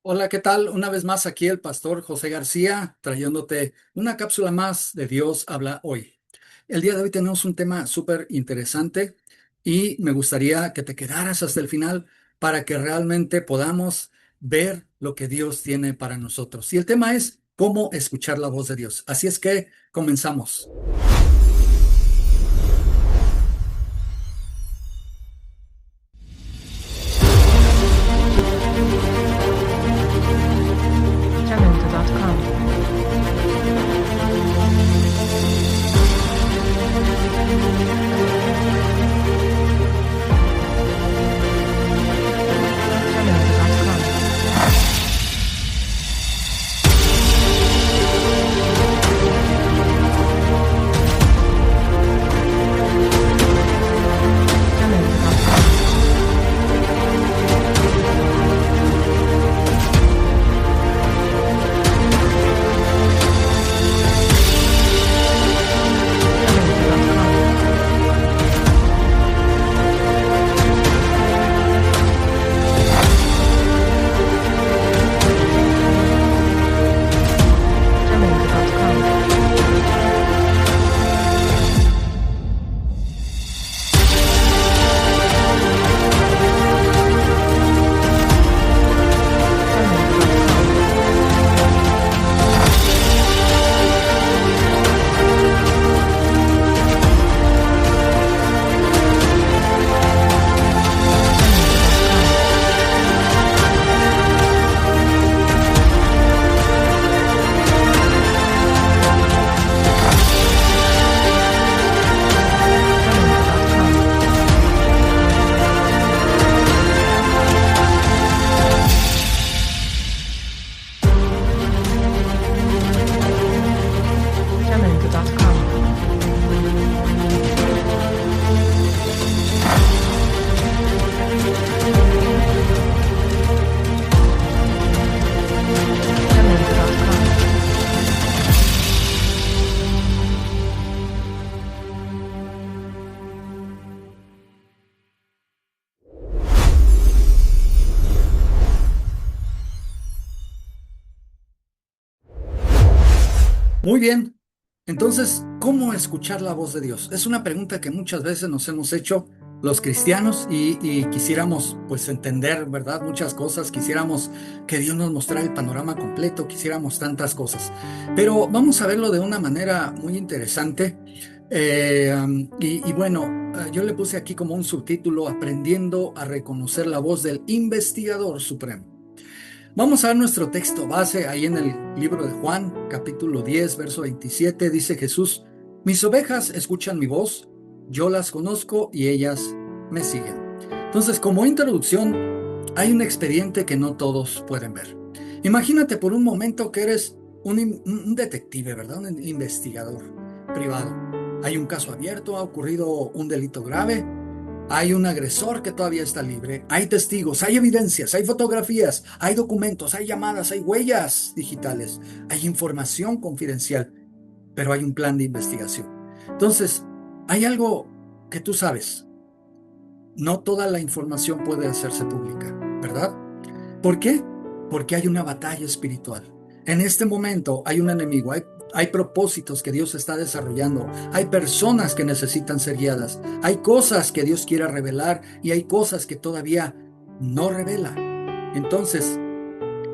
Hola, ¿qué tal? Una vez más aquí el pastor José García trayéndote una cápsula más de Dios habla hoy. El día de hoy tenemos un tema súper interesante y me gustaría que te quedaras hasta el final para que realmente podamos ver lo que Dios tiene para nosotros. Y el tema es cómo escuchar la voz de Dios. Así es que comenzamos. Jamendo.com. Jamendo.com. Jamendo.com. Jamendo.com. Jamendo.com. Jamendo.com. Jamendo.com. Jamendo.com. Jamendo.com. Jamendo.com. Muy bien. Entonces, ¿cómo escuchar la voz de Dios? Es una pregunta que muchas veces nos hemos hecho los cristianos y quisiéramos pues entender, ¿verdad? Muchas cosas, quisiéramos que Dios nos mostrara el panorama completo, quisiéramos tantas cosas. Pero vamos a verlo de una manera muy interesante. Y bueno, yo le puse aquí como un subtítulo, Aprendiendo a reconocer la voz del investigador supremo. Vamos a ver nuestro texto base ahí en el libro de Juan, capítulo 10, verso 27. Dice Jesús: mis ovejas escuchan mi voz, yo las conozco y ellas me siguen. Entonces, como introducción, hay un expediente que no todos pueden ver. Imagínate por un momento que eres un detective, ¿verdad? Un investigador privado. Hay un caso abierto, ha ocurrido un delito grave. Hay un agresor que todavía está libre, hay testigos, hay evidencias, hay fotografías, hay documentos, hay llamadas, hay huellas digitales, hay información confidencial, pero hay un plan de investigación. Entonces, hay algo que tú sabes, no toda la información puede hacerse pública, ¿verdad? ¿Por qué? Porque hay una batalla espiritual. En este momento hay un enemigo, hay propósitos que Dios está desarrollando, hay personas que necesitan ser guiadas, hay cosas que Dios quiere revelar y hay cosas que todavía no revela. Entonces,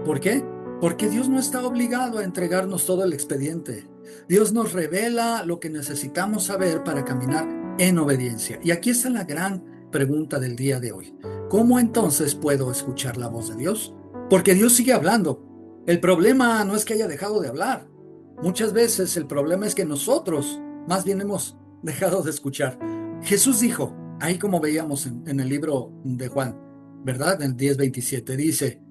¿por qué? Porque Dios no está obligado a entregarnos todo el expediente. Dios nos revela lo que necesitamos saber para caminar en obediencia. Y aquí está la gran pregunta del día de hoy. ¿Cómo entonces puedo escuchar la voz de Dios? Porque Dios sigue hablando. El problema no es que haya dejado de hablar. Muchas veces el problema es que nosotros más bien hemos dejado de escuchar. Jesús dijo, ahí como veíamos en el libro de Juan, ¿verdad? En el 10:27 dice: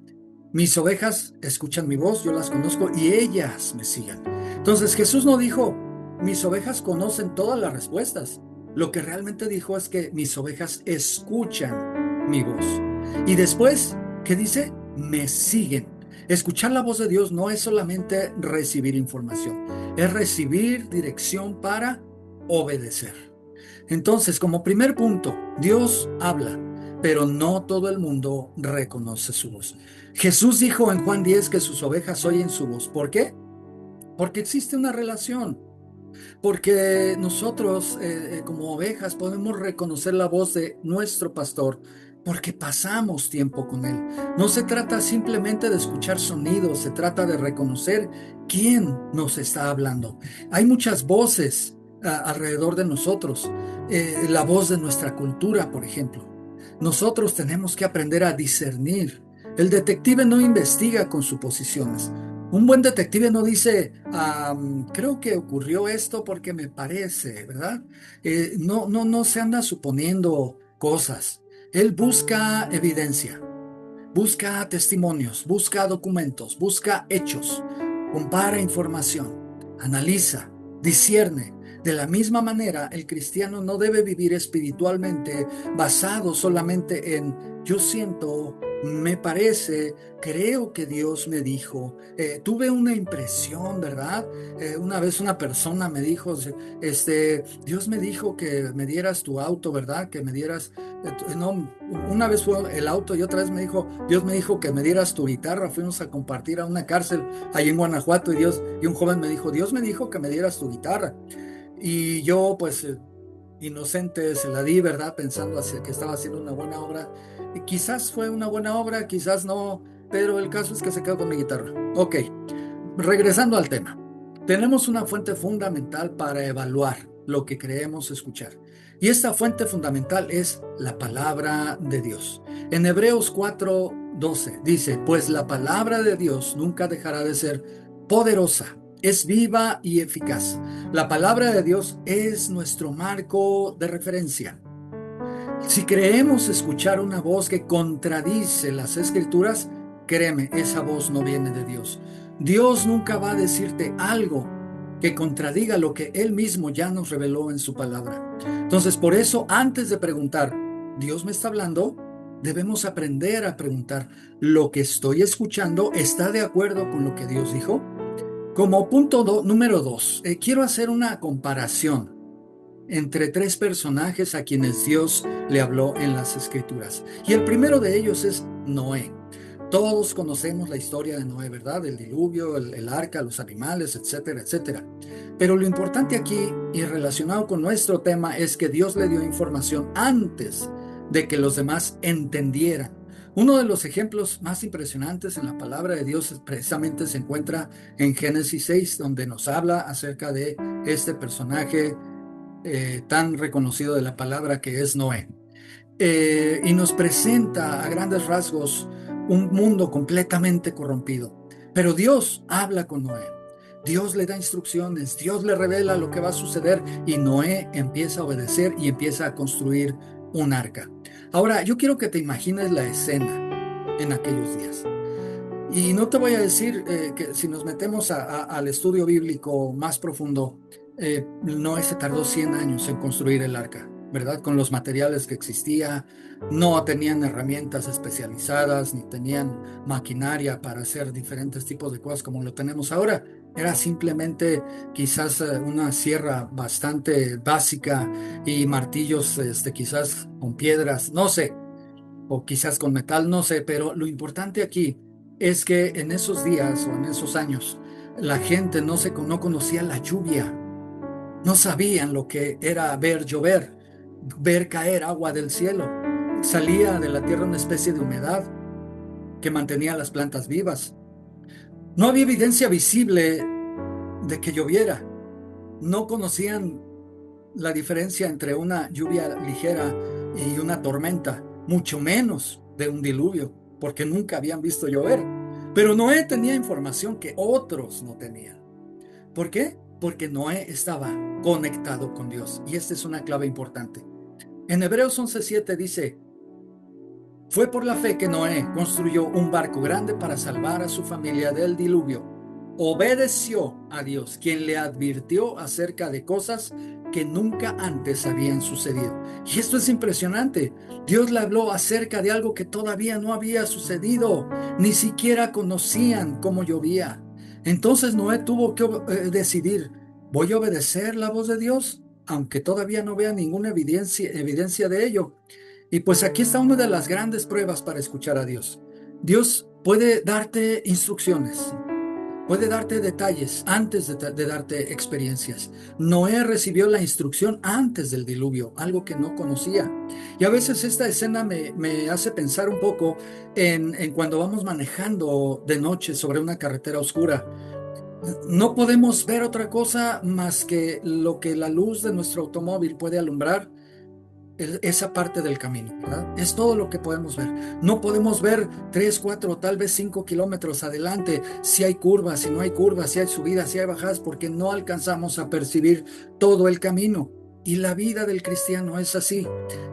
mis ovejas escuchan mi voz, yo las conozco y ellas me siguen. Entonces Jesús no dijo, mis ovejas conocen todas las respuestas. Lo que realmente dijo es que mis ovejas escuchan mi voz. Y después, ¿qué dice? Me siguen. Escuchar la voz de Dios no es solamente recibir información, es recibir dirección para obedecer. Entonces, como primer punto, Dios habla. pero no todo el mundo reconoce su voz. Jesús dijo en Juan 10 que sus ovejas oyen su voz. ¿Por qué? Porque existe una relación. Porque nosotros, como ovejas, podemos reconocer la voz de nuestro pastor porque pasamos tiempo con él. No se trata simplemente de escuchar sonidos, se trata de reconocer quién nos está hablando. Hay muchas voces alrededor de nosotros. La voz de nuestra cultura, por ejemplo. Nosotros tenemos que aprender a discernir. El detective no investiga con suposiciones. Un buen detective no dice, creo que ocurrió esto porque me parece, ¿verdad? No se anda suponiendo cosas. Él busca evidencia, busca testimonios, busca documentos, busca hechos, compara información, analiza, discierne. De la misma manera, el cristiano no debe vivir espiritualmente basado solamente en yo siento, me parece, creo que Dios me dijo, tuve una impresión, ¿verdad? Una vez una persona me dijo, Dios me dijo que me dieras tu auto, ¿verdad? Que me dieras, no, una vez fue el auto y otra vez me dijo, Dios me dijo que me dieras tu guitarra. Fuimos a compartir a una cárcel ahí en Guanajuato y un joven me dijo, Dios me dijo que me dieras tu guitarra. Y yo, pues, inocente, se la di, ¿verdad? Pensando que estaba haciendo una buena obra. Y quizás fue una buena obra, quizás no, pero el caso es que se quedó con mi guitarra. Ok, regresando al tema. Tenemos una fuente fundamental para evaluar lo que creemos escuchar. Y esta fuente fundamental es la palabra de Dios. En Hebreos 4:12 dice, pues la palabra de Dios nunca dejará de ser poderosa, es viva y eficaz. La palabra de Dios es nuestro marco de referencia. Si creemos escuchar una voz que contradice las escrituras, créeme, esa voz no viene de Dios. Dios nunca va a decirte algo que contradiga lo que Él mismo ya nos reveló en su palabra. Entonces, por eso, antes de preguntar, ¿Dios me está hablando? Debemos aprender a preguntar, ¿lo que estoy escuchando está de acuerdo con lo que Dios dijo? Como punto número 2, quiero hacer una comparación entre tres personajes a quienes Dios le habló en las Escrituras. Y el primero de ellos es Noé. Todos conocemos la historia de Noé, ¿verdad? El diluvio, el arca, los animales, etcétera, etcétera. Pero lo importante aquí y relacionado con nuestro tema es que Dios le dio información antes de que los demás entendieran. Uno de los ejemplos más impresionantes en la palabra de Dios precisamente se encuentra en Génesis 6, donde nos habla acerca de este personaje tan reconocido de la palabra que es Noé. Y nos presenta a grandes rasgos un mundo completamente corrompido. Pero Dios habla con Noé. Dios le da instrucciones, Dios le revela lo que va a suceder y Noé empieza a obedecer y empieza a construir un arca. Ahora, yo quiero que te imagines la escena en aquellos días. Y no te voy a decir que si nos metemos al estudio bíblico más profundo, Noé se tardó 100 años en construir el arca, ¿verdad? Con los materiales que existía, no tenían herramientas especializadas, ni tenían maquinaria para hacer diferentes tipos de cosas como lo tenemos ahora. Era simplemente quizás una sierra bastante básica y martillos, quizás con piedras, no sé, o quizás con metal, no sé, pero lo importante aquí es que en esos días o en esos años la gente no conocía la lluvia, no sabían lo que era ver llover, ver caer agua del cielo. Salía de la tierra una especie de humedad que mantenía las plantas vivas. No había evidencia visible de que lloviera. No conocían la diferencia entre una lluvia ligera y una tormenta, mucho menos de un diluvio, porque nunca habían visto llover. Pero Noé tenía información que otros no tenían. ¿Por qué? Porque Noé estaba conectado con Dios. Y esta es una clave importante. En Hebreos 11:7 dice, fue por la fe que Noé construyó un barco grande para salvar a su familia del diluvio. Obedeció a Dios, quien le advirtió acerca de cosas que nunca antes habían sucedido. Y esto es impresionante. Dios le habló acerca de algo que todavía no había sucedido. Ni siquiera conocían cómo llovía. Entonces Noé tuvo que decidir, ¿voy a obedecer la voz de Dios? Aunque todavía no vea ninguna evidencia de ello. Y pues aquí está una de las grandes pruebas para escuchar a Dios. Dios puede darte instrucciones, puede darte detalles antes de darte experiencias. Noé recibió la instrucción antes del diluvio, algo que no conocía. Y a veces esta escena me hace pensar un poco en cuando vamos manejando de noche sobre una carretera oscura. No podemos ver otra cosa más que lo que la luz de nuestro automóvil puede alumbrar, esa parte del camino, ¿verdad? Es todo lo que podemos ver. No podemos ver 3, 4, tal vez 5 kilómetros adelante, si hay curvas, si no hay curvas, si hay subidas, si hay bajadas, porque no alcanzamos a percibir todo el camino. Y la vida del cristiano es así.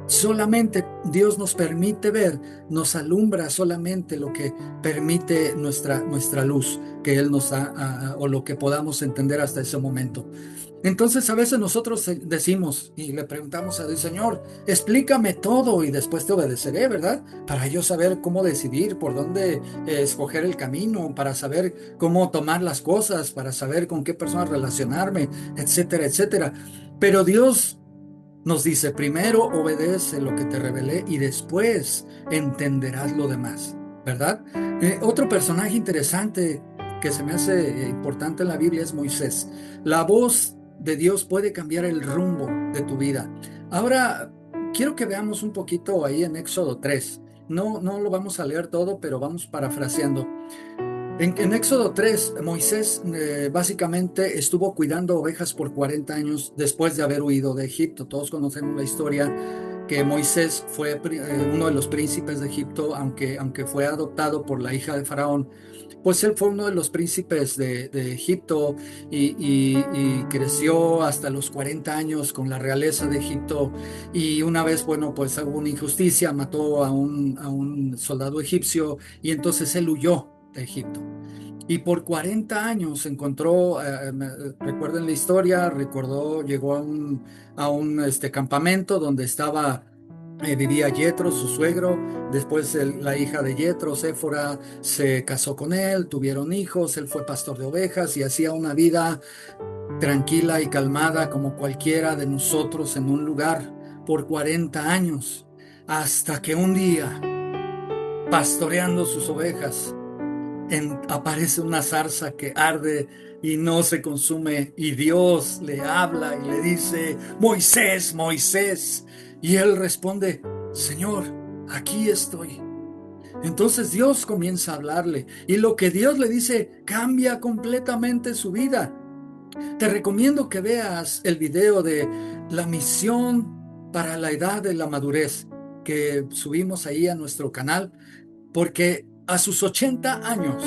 Solamente Dios nos permite ver, nos alumbra solamente lo que permite nuestra luz que Él nos da, o lo que podamos entender hasta ese momento. Entonces a veces nosotros decimos y le preguntamos a Dios: Señor, explícame todo y después te obedeceré, ¿verdad? Para yo saber cómo decidir, por dónde escoger el camino, para saber cómo tomar las cosas, para saber con qué personas relacionarme, etcétera, etcétera. Pero Dios nos dice: primero obedece lo que te revelé y después entenderás lo demás, ¿verdad? Otro personaje interesante que se me hace importante en la Biblia es Moisés. La voz de Dios puede cambiar el rumbo de tu vida. Ahora, quiero que veamos un poquito ahí en Éxodo 3. No lo vamos a leer todo, pero vamos parafraseando. En Éxodo 3, Moisés básicamente estuvo cuidando ovejas por 40 años después de haber huido de Egipto. Todos conocemos la historia que Moisés fue uno de los príncipes de Egipto, aunque fue adoptado por la hija de Faraón. Pues él fue uno de los príncipes de Egipto y creció hasta los 40 años con la realeza de Egipto. Y una vez, bueno, pues hubo una injusticia, mató a un soldado egipcio y entonces él huyó de Egipto. Y por 40 años se encontró, recuerden la historia, llegó a un campamento donde vivía Jetro, su suegro. Después la hija de Jetro, Séfora, se casó con él, tuvieron hijos, él fue pastor de ovejas y hacía una vida tranquila y calmada como cualquiera de nosotros en un lugar por 40 años, hasta que un día, pastoreando sus ovejas, aparece una zarza que arde y no se consume, y Dios le habla y le dice: Moisés, Moisés. Y él responde: Señor, aquí estoy. Entonces Dios comienza a hablarle y lo que Dios le dice cambia completamente su vida. Te recomiendo que veas el video de la misión para la edad de la madurez que subimos ahí a nuestro canal, porque a sus 80 años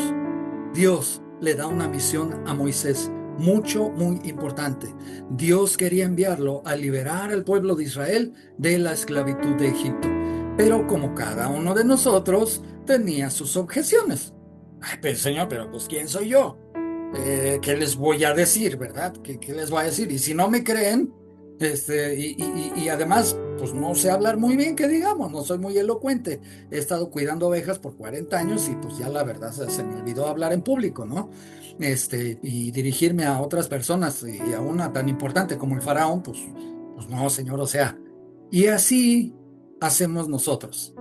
Dios le da una misión a Moisés muy importante. Dios quería enviarlo a liberar al pueblo de Israel de la esclavitud de Egipto. Pero como cada uno de nosotros tenía sus objeciones. Ay, pero Señor, pero pues ¿quién soy yo? ¿Qué les voy a decir, verdad? ¿Qué les voy a decir? Y si no me creen, y además, pues no sé hablar muy bien, que digamos, no soy muy elocuente. He estado cuidando ovejas por 40 años y pues ya la verdad se me olvidó hablar en público, ¿no? Y dirigirme a otras personas y a una tan importante como el faraón, pues no, Señor, o sea. Y así hacemos nosotros.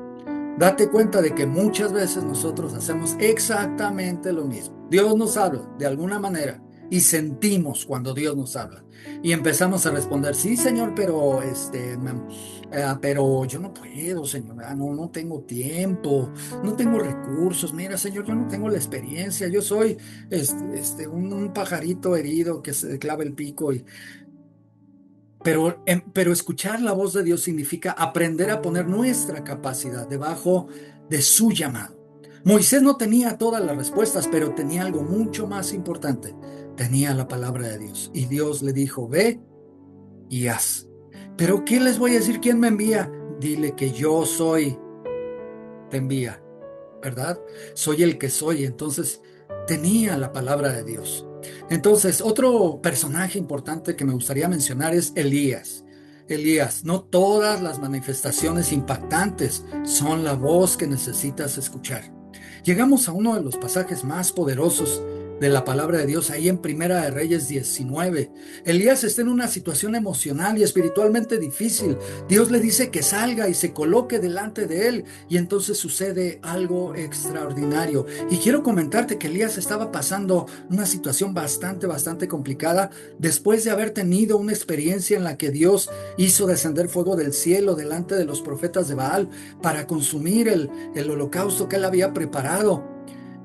Date cuenta de que muchas veces nosotros hacemos exactamente lo mismo. Dios nos habla de alguna manera y sentimos cuando Dios nos habla y empezamos a responder: sí, Señor, pero yo no puedo, Señor, no tengo tiempo, no tengo recursos. Mira, Señor, yo no tengo la experiencia, yo soy un pajarito herido que se clava el pico. Pero escuchar la voz de Dios significa aprender a poner nuestra capacidad debajo de su llamado. Moisés no tenía todas las respuestas, pero tenía algo mucho más importante. Tenía la palabra de Dios. Y Dios le dijo: ve y haz. ¿Pero qué les voy a decir? ¿Quién me envía? Dile que yo soy, te envía, ¿verdad? Soy el que soy. Entonces tenía la palabra de Dios. Entonces, otro personaje importante que me gustaría mencionar es Elías. Elías, no todas las manifestaciones impactantes son la voz que necesitas escuchar. Llegamos a uno de los pasajes más poderosos de la palabra de Dios ahí en Primera de Reyes 19. Elías está en una situación emocional y espiritualmente difícil. Dios le dice que salga y se coloque delante de él, y entonces sucede algo extraordinario. Y quiero comentarte que Elías estaba pasando una situación bastante complicada después de haber tenido una experiencia en la que Dios hizo descender fuego del cielo delante de los profetas de Baal para consumir el holocausto que él había preparado.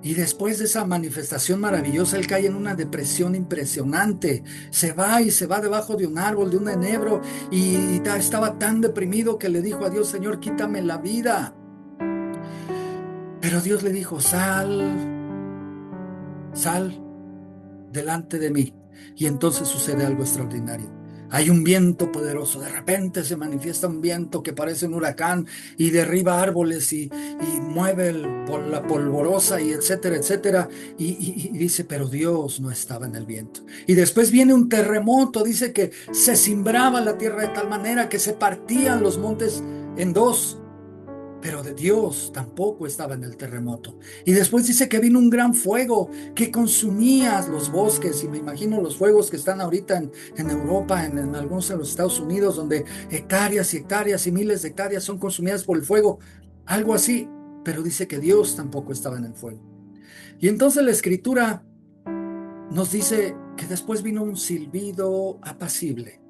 Y después de esa manifestación maravillosa, él cae en una depresión impresionante. Se va y se va debajo de un árbol, de un enebro, y estaba tan deprimido que le dijo a Dios: Señor, quítame la vida. Pero Dios le dijo: sal delante de mí. Y entonces sucede algo extraordinario. Hay un viento poderoso. De repente se manifiesta un viento que parece un huracán y derriba árboles y mueve la polvorosa y etcétera, etcétera. Y dice, pero Dios no estaba en el viento. Y después viene un terremoto. Dice que se cimbraba la tierra de tal manera que se partían los montes en dos. Pero de Dios tampoco estaba en el terremoto. Y después dice que vino un gran fuego que consumía los bosques. Y me imagino los fuegos que están ahorita en Europa, en algunos de los Estados Unidos, donde hectáreas y hectáreas y miles de hectáreas son consumidas por el fuego. Algo así. Pero dice que Dios tampoco estaba en el fuego. Y entonces la Escritura nos dice que después vino un silbido apacible.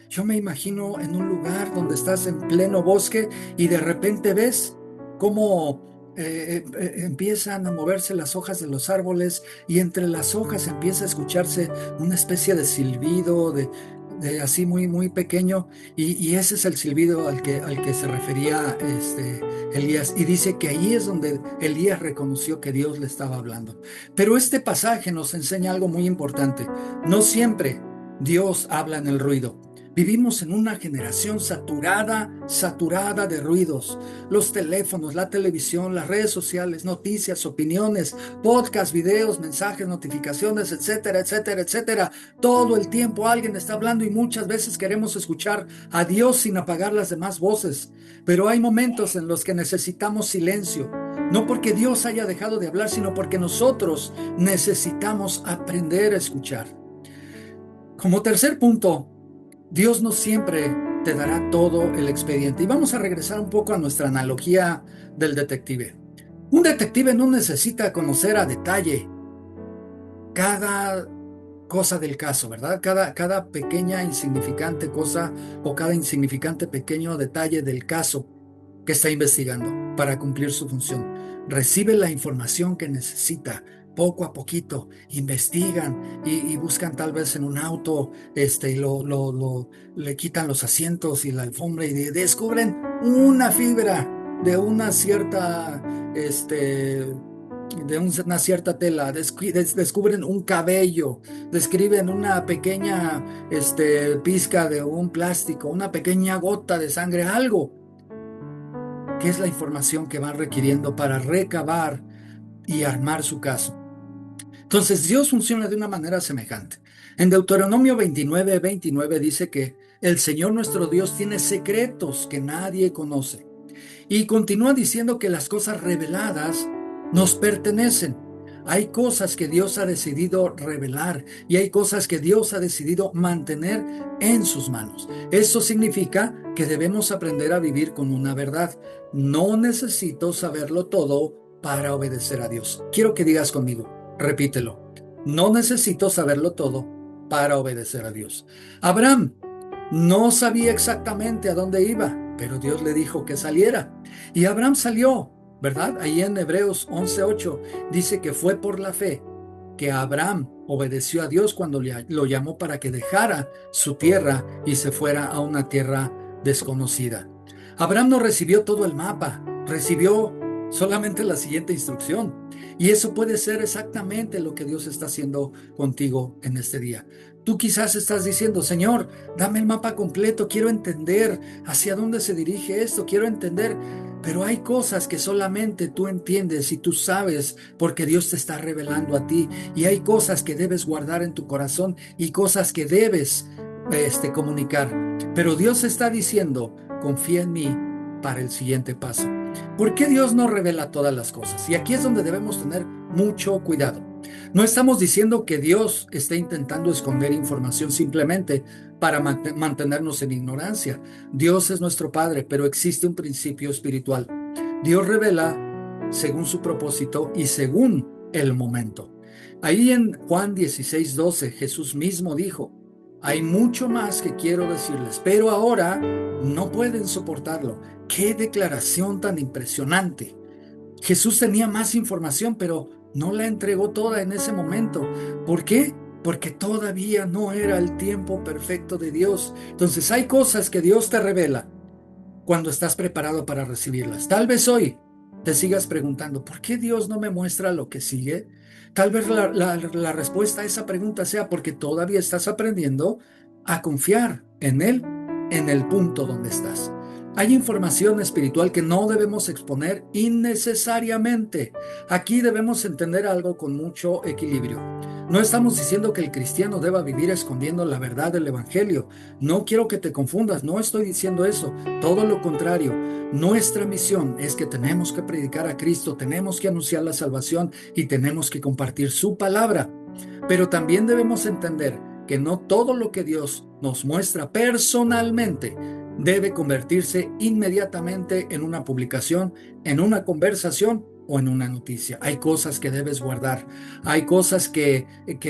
Yo me imagino en un lugar donde estás en pleno bosque y de repente ves cómo empiezan a moverse las hojas de los árboles, y entre las hojas empieza a escucharse una especie de silbido de así muy pequeño, y ese es el silbido al que se refería Elías, y dice que ahí es donde Elías reconoció que Dios le estaba hablando. Pero este pasaje nos enseña algo muy importante. No siempre Dios habla en el ruido. Vivimos en una generación saturada de ruidos. Los teléfonos, la televisión, las redes sociales, noticias, opiniones, podcasts, videos, mensajes, notificaciones, etcétera, etcétera, etcétera. Todo el tiempo alguien está hablando, y muchas veces queremos escuchar a Dios sin apagar las demás voces. Pero hay momentos en los que necesitamos silencio. No porque Dios haya dejado de hablar, sino porque nosotros necesitamos aprender a escuchar. Como tercer punto, Dios no siempre te dará todo el expediente. Y vamos a regresar un poco a nuestra analogía del detective. Un detective no necesita conocer a detalle cada cosa del caso, ¿verdad? Cada pequeña insignificante cosa o cada insignificante pequeño detalle del caso que está investigando para cumplir su función. Recibe la información que necesita. Poco a poquito investigan y buscan tal vez en un auto, y le quitan los asientos y la alfombra, y descubren una fibra de una cierta, una cierta tela, descubren un cabello, describen una pequeña, pizca de un plástico, una pequeña gota de sangre, algo que es la información que van requiriendo para recabar y armar su caso. Entonces Dios funciona de una manera semejante. En Deuteronomio 29:29 dice que el Señor nuestro Dios tiene secretos que nadie conoce. Y continúa diciendo que las cosas reveladas nos pertenecen. Hay cosas que Dios ha decidido revelar y hay cosas que Dios ha decidido mantener en sus manos. Eso significa que debemos aprender a vivir con una verdad. No necesito saberlo todo para obedecer a Dios. Quiero que digas conmigo. Repítelo. No necesito saberlo todo para obedecer a Dios. Abraham no sabía exactamente a dónde iba, pero Dios le dijo que saliera. Y Abraham salió, ¿verdad? Ahí en Hebreos 11:8 dice que fue por la fe que Abraham obedeció a Dios cuando lo llamó para que dejara su tierra y se fuera a una tierra desconocida. Abraham no recibió todo el mapa, recibió solamente la siguiente instrucción. Y eso puede ser exactamente lo que Dios está haciendo contigo en este día. Tú quizás estás diciendo: Señor, dame el mapa completo, quiero entender hacia dónde se dirige esto, quiero entender. Pero hay cosas que solamente tú entiendes y tú sabes porque Dios te está revelando a ti. Y hay cosas que debes guardar en tu corazón y cosas que debes comunicar. Pero Dios está diciendo: confía en mí para el siguiente paso. ¿Por qué Dios no revela todas las cosas? Y aquí es donde debemos tener mucho cuidado. No estamos diciendo que Dios esté intentando esconder información simplemente para mantenernos en ignorancia. Dios es nuestro Padre, pero existe un principio espiritual. Dios revela según su propósito y según el momento. Ahí en Juan 16:12, Jesús mismo dijo: hay mucho más que quiero decirles, pero ahora no pueden soportarlo. ¡Qué declaración tan impresionante! Jesús tenía más información, pero no la entregó toda en ese momento. ¿Por qué? Porque todavía no era el tiempo perfecto de Dios. Entonces hay cosas que Dios te revela cuando estás preparado para recibirlas. Tal vez hoy te sigas preguntando, ¿por qué Dios no me muestra lo que sigue? Tal vez la respuesta a esa pregunta sea porque todavía estás aprendiendo a confiar en Él en el punto donde estás. Hay información espiritual que no debemos exponer innecesariamente. Aquí debemos entender algo con mucho equilibrio. No estamos diciendo que el cristiano deba vivir escondiendo la verdad del evangelio. No quiero que te confundas, no estoy diciendo eso. Todo lo contrario, nuestra misión es que tenemos que predicar a Cristo, tenemos que anunciar la salvación y tenemos que compartir su palabra. Pero también debemos entender que no todo lo que Dios nos muestra personalmente debe convertirse inmediatamente en una publicación, en una conversación o en una noticia. Hay cosas que debes guardar, hay cosas que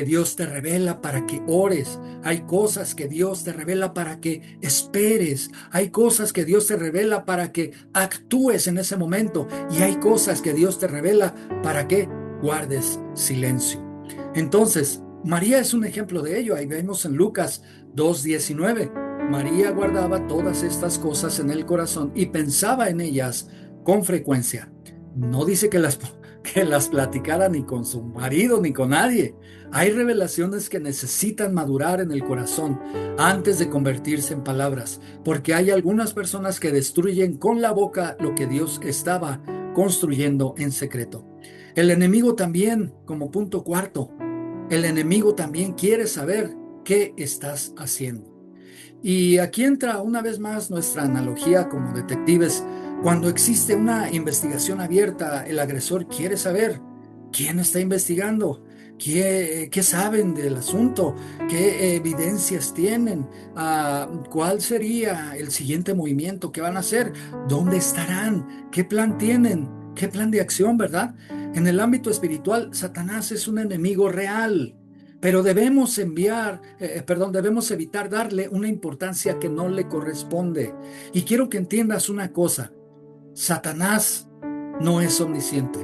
Dios te revela para que ores, hay cosas que Dios te revela para que esperes, hay cosas que Dios te revela para que actúes en ese momento y hay cosas que Dios te revela para que guardes silencio. Entonces, María es un ejemplo de ello. Ahí vemos en Lucas 2:19. María guardaba todas estas cosas en el corazón y pensaba en ellas con frecuencia. No dice que las platicara ni con su marido ni con nadie. Hay revelaciones que necesitan madurar en el corazón antes de convertirse en palabras, porque hay algunas personas que destruyen con la boca lo que Dios estaba construyendo en secreto. El enemigo también, como punto cuarto, el enemigo también quiere saber qué estás haciendo. Y aquí entra una vez más nuestra analogía como detectives. Cuando existe una investigación abierta, el agresor quiere saber quién está investigando, qué saben del asunto, qué evidencias tienen, cuál sería el siguiente movimiento que van a hacer, dónde estarán, qué plan tienen, qué plan de acción, ¿verdad? En el ámbito espiritual, Satanás es un enemigo real. Pero debemos debemos evitar darle una importancia que no le corresponde. Y quiero que entiendas una cosa: Satanás no es omnisciente.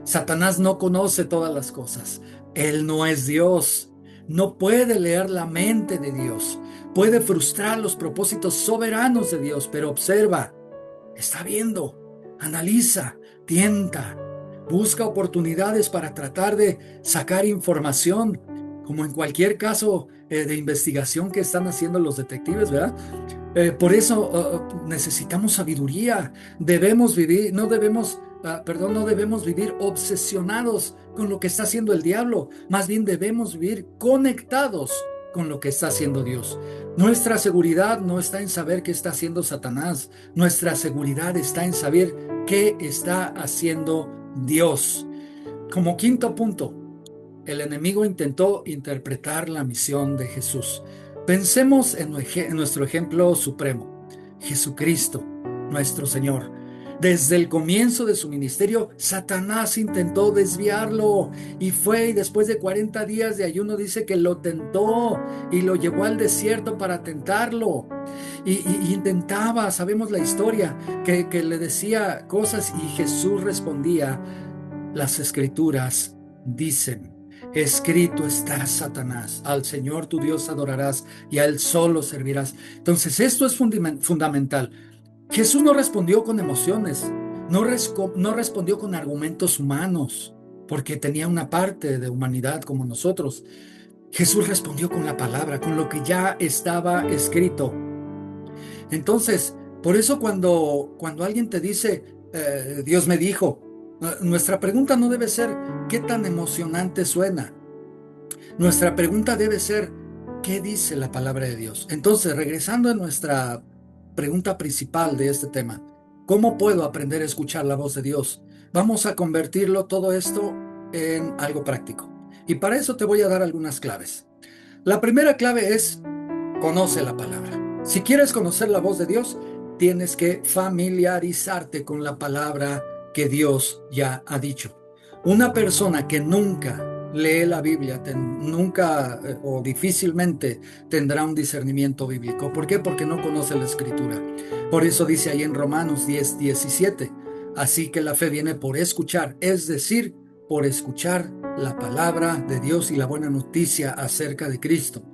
Satanás no conoce todas las cosas. Él no es Dios. No puede leer la mente de Dios. Puede frustrar los propósitos soberanos de Dios, pero observa, está viendo, analiza, tienta. Busca oportunidades para tratar de sacar información, como en cualquier caso de investigación que están haciendo los detectives, ¿verdad? Por eso necesitamos sabiduría. No debemos vivir obsesionados con lo que está haciendo el diablo. Más bien debemos vivir conectados con lo que está haciendo Dios. Nuestra seguridad no está en saber qué está haciendo Satanás. Nuestra seguridad está en saber qué está haciendo Dios. Como quinto punto, el enemigo intentó interpretar la misión de Jesús. Pensemos en nuestro ejemplo supremo, Jesucristo, nuestro Señor. Desde el comienzo de su ministerio, Satanás intentó desviarlo y después de 40 días de ayuno, dice que lo tentó y lo llevó al desierto para tentarlo. Y intentaba, sabemos la historia, que le decía cosas y Jesús respondía: las escrituras dicen, escrito está, Satanás, al Señor tu Dios adorarás y a Él solo servirás. Entonces esto es fundamental. Jesús no respondió con emociones, no respondió con argumentos humanos, porque tenía una parte de humanidad como nosotros. Jesús respondió con la palabra, con lo que ya estaba escrito. Entonces, por eso cuando alguien te dice, Dios me dijo, nuestra pregunta no debe ser qué tan emocionante suena. Nuestra pregunta debe ser qué dice la palabra de Dios. Entonces, regresando a nuestra pregunta principal de este tema, ¿cómo puedo aprender a escuchar la voz de Dios? Vamos a convertirlo todo esto en algo práctico. Y para eso te voy a dar algunas claves. La primera clave es: conoce la palabra. Si quieres conocer la voz de Dios, tienes que familiarizarte con la palabra que Dios ya ha dicho. Una persona que nunca lee la Biblia, nunca o difícilmente tendrá un discernimiento bíblico. ¿Por qué? Porque no conoce la Escritura. Por eso dice ahí en Romanos 10:17, así que la fe viene por escuchar, es decir, por escuchar la palabra de Dios y la buena noticia acerca de Cristo.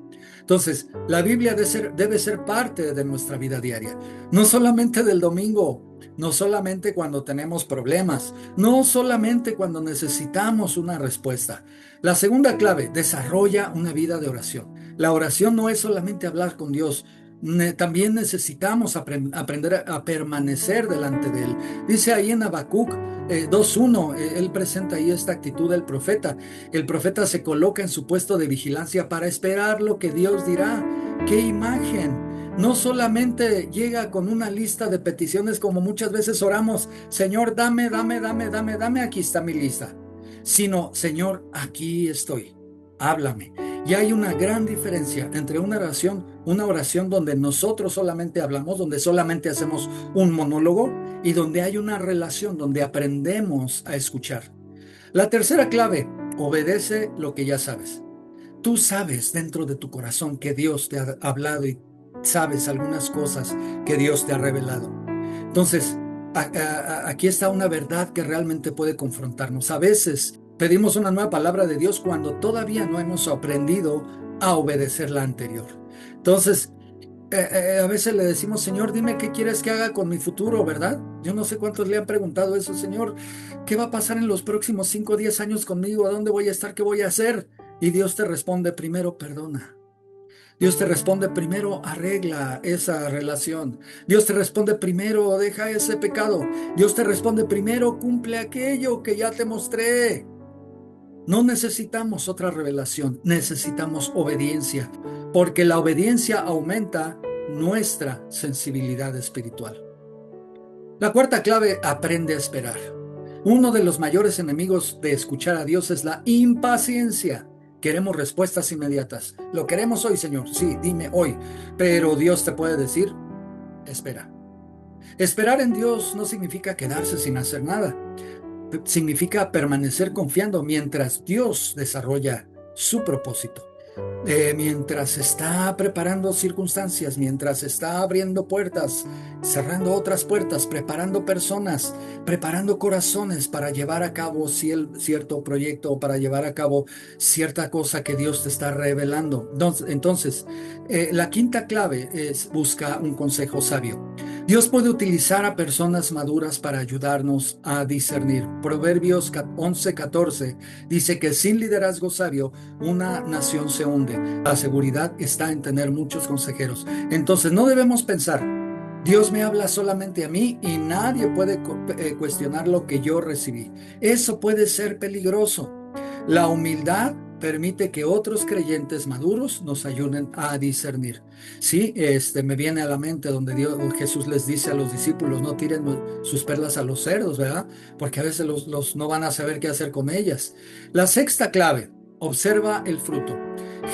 Entonces, la Biblia debe ser parte de nuestra vida diaria, no solamente del domingo, no solamente cuando tenemos problemas, no solamente cuando necesitamos una respuesta. La segunda clave: desarrolla una vida de oración. La oración no es solamente hablar con Dios, también necesitamos aprender a permanecer delante de Él. Dice ahí en Habacuc 2:1, él presenta ahí esta actitud del profeta. El profeta se coloca en su puesto de vigilancia para esperar lo que Dios dirá. ¡Qué imagen! No solamente llega con una lista de peticiones como muchas veces oramos: Señor, dame, dame, dame, dame, dame, aquí está mi lista. Sino: Señor, aquí estoy, háblame. Y hay una gran diferencia entre una oración donde nosotros solamente hablamos, donde solamente hacemos un monólogo, y donde hay una relación, donde aprendemos a escuchar. La tercera clave: obedece lo que ya sabes. Tú sabes dentro de tu corazón que Dios te ha hablado y sabes algunas cosas que Dios te ha revelado. Entonces, aquí está una verdad que realmente puede confrontarnos. A veces pedimos una nueva palabra de Dios cuando todavía no hemos aprendido a obedecer la anterior. Entonces, a veces le decimos: Señor, dime qué quieres que haga con mi futuro, ¿verdad? Yo no sé cuántos le han preguntado eso: Señor, ¿qué va a pasar en los próximos 5 o 10 años conmigo? ¿A dónde voy a estar? ¿Qué voy a hacer? Y Dios te responde: primero perdona. Dios te responde: primero arregla esa relación. Dios te responde: primero deja ese pecado. Dios te responde: primero cumple aquello que ya te mostré. No necesitamos otra revelación, necesitamos obediencia, porque la obediencia aumenta nuestra sensibilidad espiritual. La cuarta clave: aprende a esperar. Uno de los mayores enemigos de escuchar a Dios es la impaciencia. Queremos respuestas inmediatas. Lo queremos hoy, Señor. Sí, dime hoy. Pero Dios te puede decir: espera. Esperar en Dios no significa quedarse sin hacer nada. Significa permanecer confiando mientras Dios desarrolla su propósito. Mientras está preparando circunstancias, mientras está abriendo puertas, cerrando otras puertas, preparando personas, preparando corazones para llevar a cabo cierto proyecto o para llevar a cabo cierta cosa que Dios te está revelando. Entonces, la quinta clave es: busca un consejo sabio. Dios puede utilizar a personas maduras para ayudarnos a discernir. Proverbios 11:14 dice que sin liderazgo sabio, una nación se hunde. La seguridad está en tener muchos consejeros. Entonces, no debemos pensar: Dios me habla solamente a mí y nadie puede cuestionar lo que yo recibí. Eso puede ser peligroso. La humildad permite que otros creyentes maduros nos ayuden a discernir. Sí, me viene a la mente donde Jesús les dice a los discípulos: no tiren sus perlas a los cerdos, ¿verdad? Porque a veces los no van a saber qué hacer con ellas. La sexta clave: observa el fruto.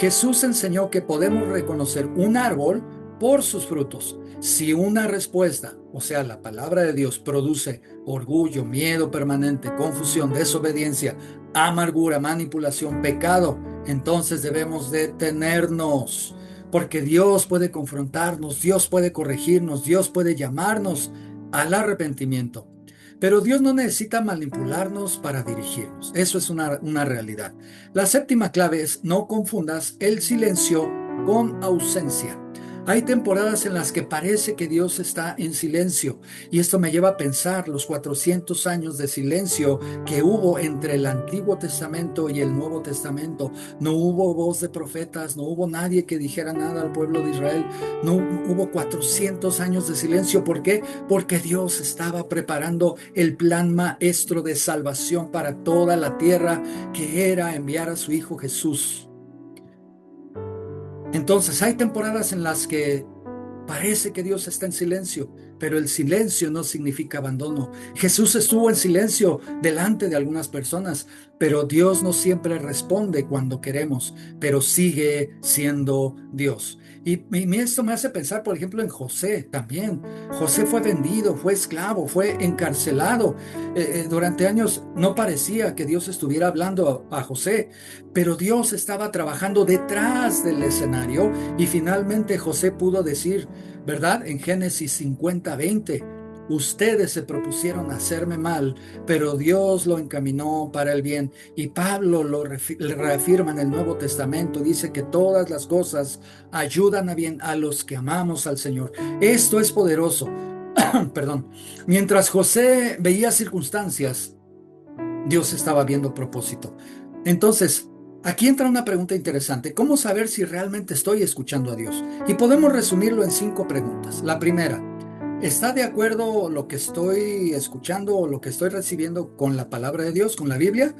Jesús enseñó que podemos reconocer un árbol por sus frutos. Si una respuesta, o sea, la palabra de Dios, produce orgullo, miedo permanente, confusión, desobediencia, amargura, manipulación, pecado, entonces debemos detenernos, porque Dios puede confrontarnos, Dios puede corregirnos, Dios puede llamarnos al arrepentimiento. Pero Dios no necesita manipularnos para dirigirnos. Eso es una realidad. La séptima clave es: no confundas el silencio con ausencia. Hay temporadas en las que parece que Dios está en silencio, y esto me lleva a pensar los 400 años de silencio que hubo entre el Antiguo Testamento y el Nuevo Testamento. No hubo voz de profetas, no hubo nadie que dijera nada al pueblo de Israel. No hubo 400 años de silencio. ¿Por qué? Porque Dios estaba preparando el plan maestro de salvación para toda la tierra, que era enviar a su Hijo Jesús. Entonces, hay temporadas en las que parece que Dios está en silencio, pero el silencio no significa abandono. Jesús estuvo en silencio delante de algunas personas, pero Dios no siempre responde cuando queremos, pero sigue siendo Dios. Y esto me hace pensar, por ejemplo, en José también. José fue vendido, fue esclavo, fue encarcelado. Durante años no parecía que Dios estuviera hablando a José, pero Dios estaba trabajando detrás del escenario y finalmente José pudo decir, ¿verdad? En Génesis 50:20, ustedes se propusieron hacerme mal, pero Dios lo encaminó para el bien. Y Pablo lo reafirma en el Nuevo Testamento, dice que todas las cosas ayudan a bien a los que amamos al Señor. Esto es poderoso. Perdón. Mientras José veía circunstancias, Dios estaba viendo propósito. Entonces, aquí entra una pregunta interesante. ¿Cómo saber si realmente estoy escuchando a Dios? Y podemos resumirlo en 5 preguntas. La primera, ¿está de acuerdo lo que estoy escuchando o lo que estoy recibiendo con la palabra de Dios, con la Biblia?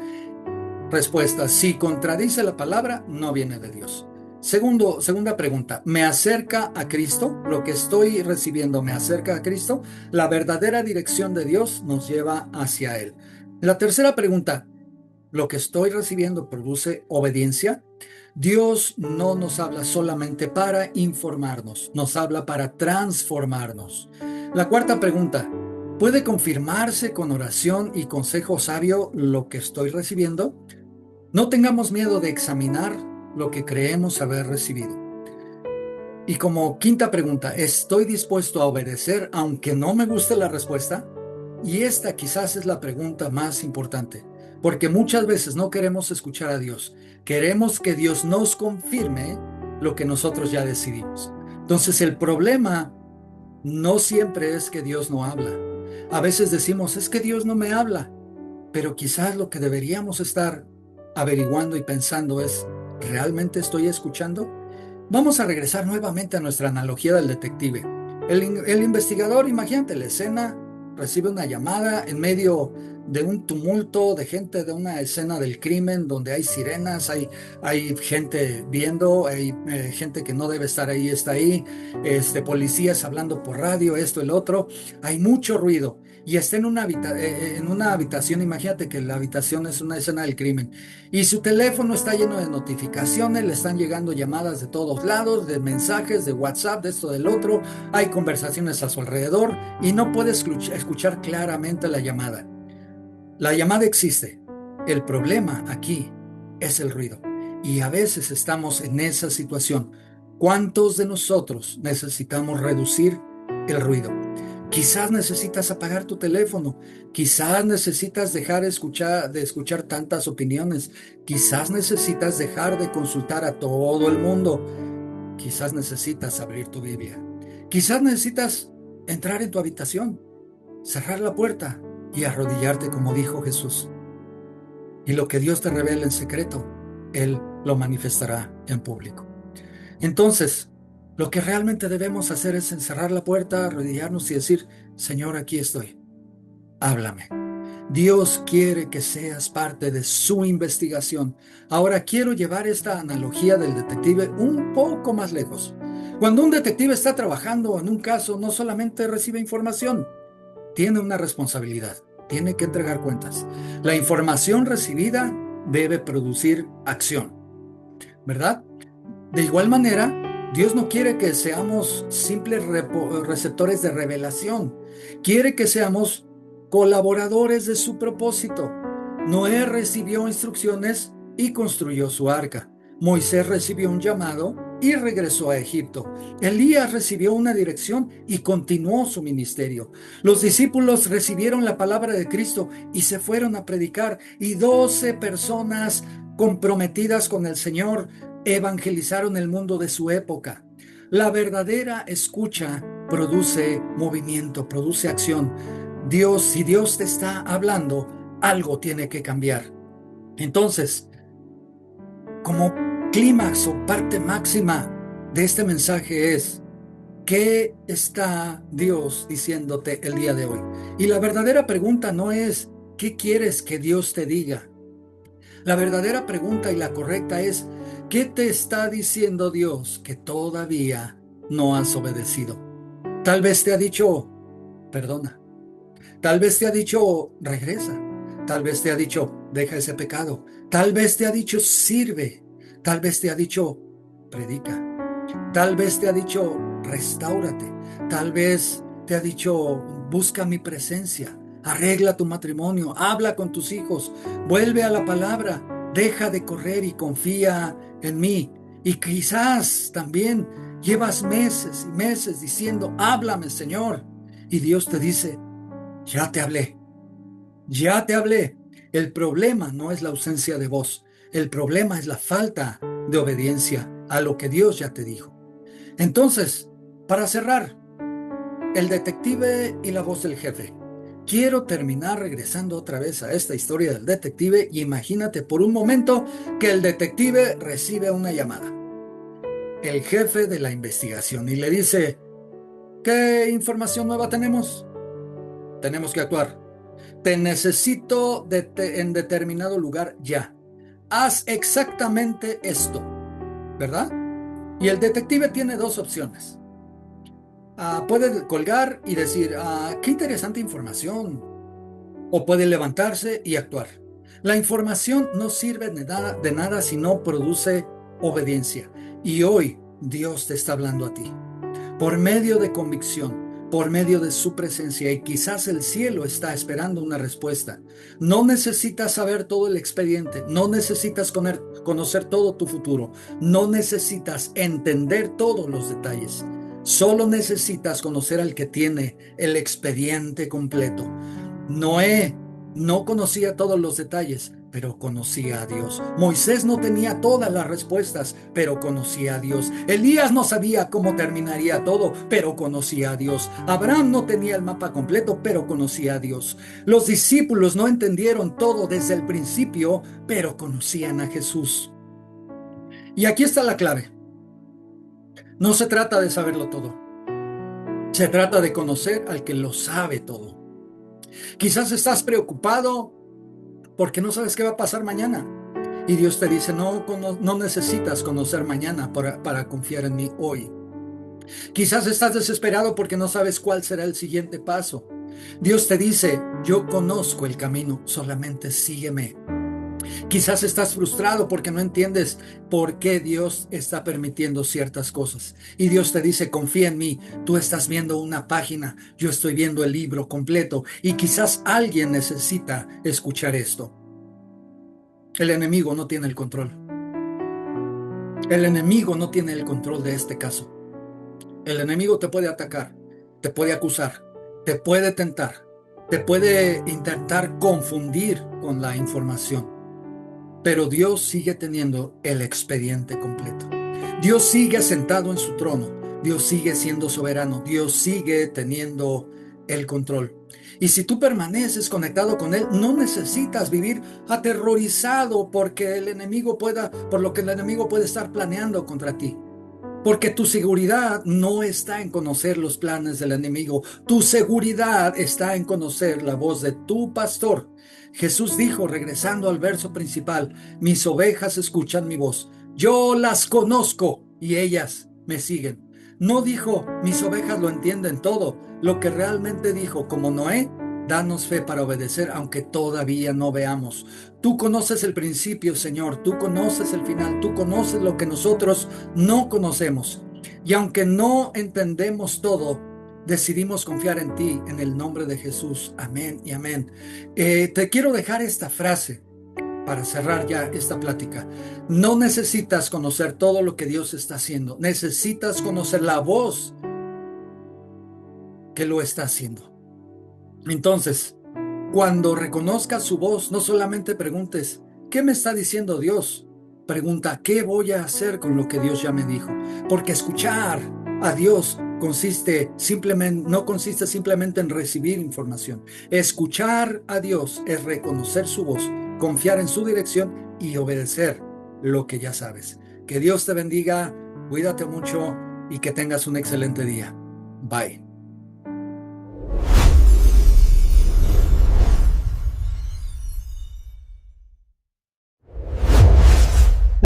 Respuesta, si contradice la palabra, no viene de Dios. Segunda pregunta, ¿me acerca a Cristo? ¿Lo que estoy recibiendo me acerca a Cristo? La verdadera dirección de Dios nos lleva hacia Él. La tercera pregunta, ¿lo que estoy recibiendo produce obediencia? Dios no nos habla solamente para informarnos, nos habla para transformarnos. La cuarta pregunta, ¿puede confirmarse con oración y consejo sabio lo que estoy recibiendo? No tengamos miedo de examinar lo que creemos haber recibido. Y como quinta pregunta, ¿estoy dispuesto a obedecer aunque no me guste la respuesta? Y esta quizás es la pregunta más importante, porque muchas veces no queremos escuchar a Dios. Queremos que Dios nos confirme lo que nosotros ya decidimos. Entonces el problema no siempre es que Dios no habla. A veces decimos, es que Dios no me habla, pero quizás lo que deberíamos estar averiguando y pensando es, ¿realmente estoy escuchando? Vamos a regresar nuevamente a nuestra analogía del detective. El investigador, imagínate la escena, recibe una llamada en medio de un tumulto de gente, de una escena del crimen donde hay sirenas, hay gente viendo, hay gente que no debe estar ahí, está ahí, policías hablando por radio, esto, el otro, hay mucho ruido. Y está en una habitación, imagínate que la habitación es una escena del crimen, y su teléfono está lleno de notificaciones, le están llegando llamadas de todos lados, de mensajes, de WhatsApp, de esto, del otro, hay conversaciones a su alrededor y no puede escuchar claramente la llamada. La llamada existe. El problema aquí es el ruido. Y a veces estamos en esa situación. ¿Cuántos de nosotros necesitamos reducir el ruido? Quizás necesitas apagar tu teléfono, quizás necesitas dejar de escuchar tantas opiniones, quizás necesitas dejar de consultar a todo el mundo, quizás necesitas abrir tu Biblia, quizás necesitas entrar en tu habitación, cerrar la puerta y arrodillarte como dijo Jesús. Y lo que Dios te revela en secreto, Él lo manifestará en público. Entonces, lo que realmente debemos hacer es encerrar la puerta, arrodillarnos y decir, Señor, aquí estoy, háblame. Dios quiere que seas parte de su investigación. Ahora quiero llevar esta analogía del detective un poco más lejos. Cuando un detective está trabajando en un caso, no solamente recibe información, tiene una responsabilidad, tiene que entregar cuentas. La información recibida debe producir acción, ¿verdad? De igual manera, Dios no quiere que seamos simples receptores de revelación. Quiere que seamos colaboradores de su propósito. Noé recibió instrucciones y construyó su arca. Moisés recibió un llamado y regresó a Egipto. Elías recibió una dirección y continuó su ministerio. Los discípulos recibieron la palabra de Cristo y se fueron a predicar. Y 12 personas comprometidas con el Señor evangelizaron el mundo de su época. La verdadera escucha produce movimiento, produce acción. Si Dios te está hablando, algo tiene que cambiar. Entonces, como clímax o parte máxima de este mensaje es, ¿qué está Dios diciéndote el día de hoy? Y la verdadera pregunta no es, ¿qué quieres que Dios te diga? La verdadera pregunta y la correcta es, ¿qué te está diciendo Dios que todavía no has obedecido? Tal vez te ha dicho, perdona. Tal vez te ha dicho, regresa. Tal vez te ha dicho, deja ese pecado. Tal vez te ha dicho, sirve. Tal vez te ha dicho, predica. Tal vez te ha dicho, restáurate. Tal vez te ha dicho, busca mi presencia. Arregla tu matrimonio. Habla con tus hijos. Vuelve a la palabra. Deja de correr y confía en mí. Y quizás también llevas meses y meses diciendo, háblame, Señor. Y Dios te dice, ya te hablé. Ya te hablé. El problema no es la ausencia de voz. El problema es la falta de obediencia a lo que Dios ya te dijo. Entonces, para cerrar, el detective y la voz del jefe. Quiero terminar regresando otra vez a esta historia del detective y imagínate por un momento que el detective recibe una llamada. El jefe de la investigación y le dice, ¿qué información nueva tenemos? Tenemos que actuar. Te necesito en determinado lugar ya. Haz exactamente esto, ¿verdad? Y el detective tiene dos opciones. Puede colgar y decir, qué interesante información. O puede levantarse y actuar. La información no sirve de nada si no produce obediencia. Y hoy Dios te está hablando a ti. Por medio de convicción, por medio de su presencia, y quizás el cielo está esperando una respuesta. No necesitas saber todo el expediente, no necesitas conocer todo tu futuro, no necesitas entender todos los detalles. Solo necesitas conocer al que tiene el expediente completo. Noé no conocía todos los detalles, pero conocía a Dios. Moisés no tenía todas las respuestas, pero conocía a Dios. Elías no sabía cómo terminaría todo, pero conocía a Dios. Abraham no tenía el mapa completo, pero conocía a Dios. Los discípulos no entendieron todo desde el principio, pero conocían a Jesús. Y aquí está la clave. No se trata de saberlo todo. Se trata de conocer al que lo sabe todo. Quizás estás preocupado porque no sabes qué va a pasar mañana. Y Dios te dice, no necesitas conocer mañana para confiar en mí hoy. Quizás estás desesperado porque no sabes cuál será el siguiente paso. Dios te dice, yo conozco el camino, solamente sígueme. Quizás estás frustrado porque no entiendes por qué Dios está permitiendo ciertas cosas. Y Dios te dice, confía en mí. Tú estás viendo una página, yo estoy viendo el libro completo. Y quizás alguien necesita escuchar esto. El enemigo no tiene el control. El enemigo no tiene el control de este caso. El enemigo te puede atacar, te puede acusar, te puede tentar, te puede intentar confundir con la información. Pero Dios sigue teniendo el expediente completo. Dios sigue sentado en su trono. Dios sigue siendo soberano. Dios sigue teniendo el control. Y si tú permaneces conectado con Él, no necesitas vivir aterrorizado por lo que el enemigo puede estar planeando contra ti. Porque tu seguridad no está en conocer los planes del enemigo. Tu seguridad está en conocer la voz de tu pastor. Jesús dijo, regresando al verso principal, mis ovejas escuchan mi voz. Yo las conozco y ellas me siguen. No dijo, mis ovejas lo entienden todo. Lo que realmente dijo, como Noé, danos fe para obedecer, aunque todavía no veamos. Tú conoces el principio, Señor. Tú conoces el final. Tú conoces lo que nosotros no conocemos. Y aunque no entendemos todo, decidimos confiar en ti, en el nombre de Jesús. Amén y amén. Te quiero dejar esta frase para cerrar ya esta plática. No necesitas conocer todo lo que Dios está haciendo. Necesitas conocer la voz que lo está haciendo. Entonces, cuando reconozcas su voz, no solamente preguntes, ¿qué me está diciendo Dios? Pregunta, ¿qué voy a hacer con lo que Dios ya me dijo? Porque escuchar a Dios no consiste simplemente en recibir información. Escuchar a Dios es reconocer su voz, confiar en su dirección y obedecer lo que ya sabes. Que Dios te bendiga, cuídate mucho y que tengas un excelente día. Bye.